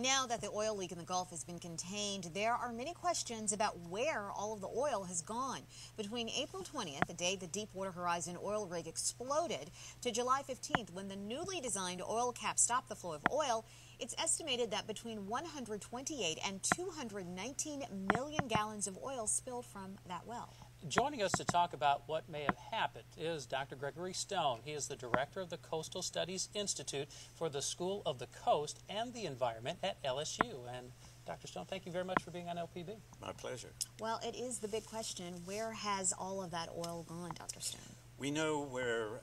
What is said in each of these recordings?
Now that the oil leak in the Gulf has been contained, there are many questions about where all of the oil has gone. Between April 20th, the day the Deepwater Horizon oil rig exploded, to July 15th, when the newly designed oil cap stopped the flow of oil, it's estimated that between 128 and 219 million gallons of oil spilled from that well. Joining us to talk about what may have happened is Dr. Gregory Stone. He is the director of the Coastal Studies Institute for the School of the Coast and the Environment at LSU. And Dr. Stone, thank you very much for being on LPB. My pleasure. Well, it is the big question. Where has all of that oil gone, Dr. Stone? We know where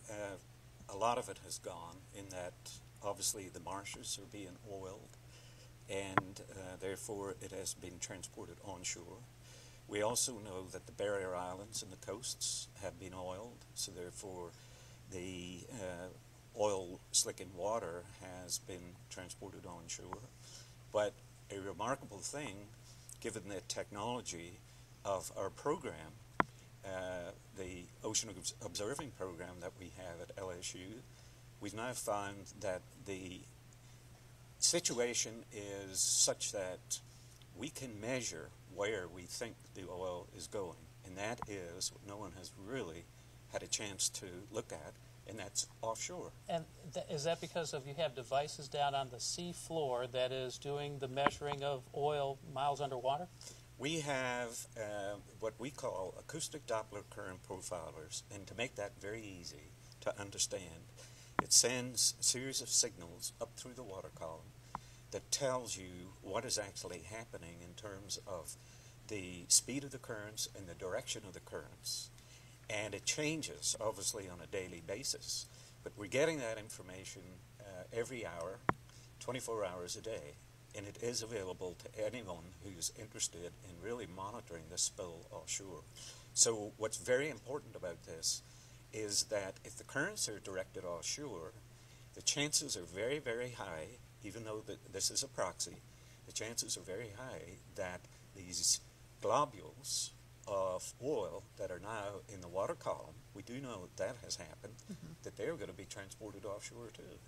a lot of it has gone, in that obviously the marshes are being oiled, and therefore it has been transported onshore. We also know that the barrier islands and the coasts have been oiled, so therefore the oil slicking water has been transported onshore. But a remarkable thing, given the technology of our program, the ocean observing program that we have at LSU, we've now found that the situation is such that we can measure where we think the oil is going, and that is what no one has really had a chance to look at, and that's offshore. And is that because of you have devices down on the sea floor that is doing the measuring of oil miles underwater? We have what we call acoustic Doppler current profilers, and to make that very easy to understand, it sends a series of signals up through the water column that tells you what is actually happening in terms of the speed of the currents and the direction of the currents. And it changes, obviously, on a daily basis. But we're getting that information every hour, 24 hours a day. And it is available to anyone who's interested in really monitoring the spill offshore. So what's very important about this is that if the currents are directed offshore, the chances are very, very high, even though this is a proxy, the chances are very high that these globules of oil that are now in the water column, we do know that has happened, that they're going to be transported offshore too.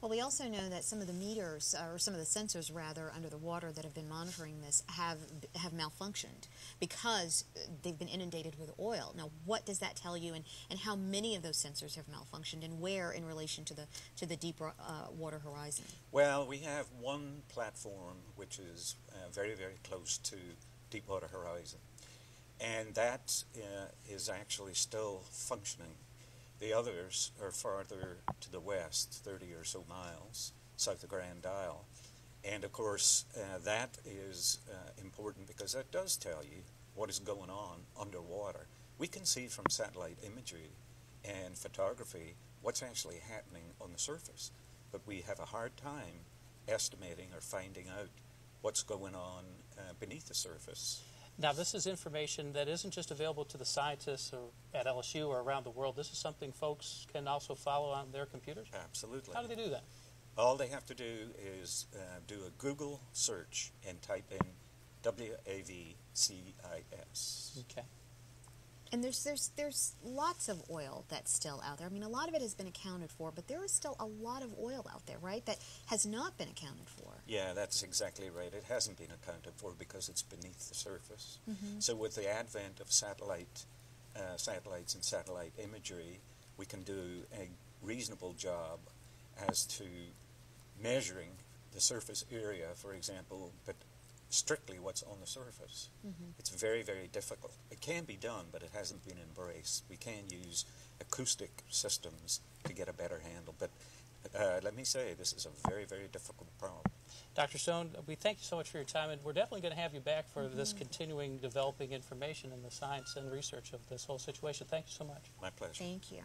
Well, we also know that some of the meters, or some of the sensors rather, under the water that have been monitoring this have malfunctioned because they've been inundated with oil. Now, what does that tell you, and how many of those sensors have malfunctioned, and where in relation to the Deepwater Horizon? Well, we have one platform which is very, very close to Deepwater Horizon, and that is actually still functioning. The others are farther to the west, 30 or so miles south of Grand Isle. And of course, that is important because that does tell you what is going on underwater. We can see from satellite imagery and photography what's actually happening on the surface, but we have a hard time estimating or finding out what's going on beneath the surface. Now, this is information that isn't just available to the scientists or at LSU or around the world. This is something folks can also follow on their computers? Absolutely. How do they do that? All they have to do is do a Google search and type in WAVCIS. Okay. And there's lots of oil that's still out there. I mean, a lot of it has been accounted for, but there is still a lot of oil out there, right, that has not been accounted for. Yeah, that's exactly right. It hasn't been accounted for because it's beneath the surface. So with the advent of satellites and satellite imagery, we can do a reasonable job as to measuring the surface area, for example, but strictly what's on the surface. It's very, very difficult. It can be done, but it hasn't been embraced. We can use acoustic systems to get a better handle, but let me say, this is a very, very difficult problem. Dr. Stone, we thank you so much for your time, and we're definitely going to have you back for this continuing developing information in the science and research of this whole situation. Thank you so much. My pleasure. Thank you.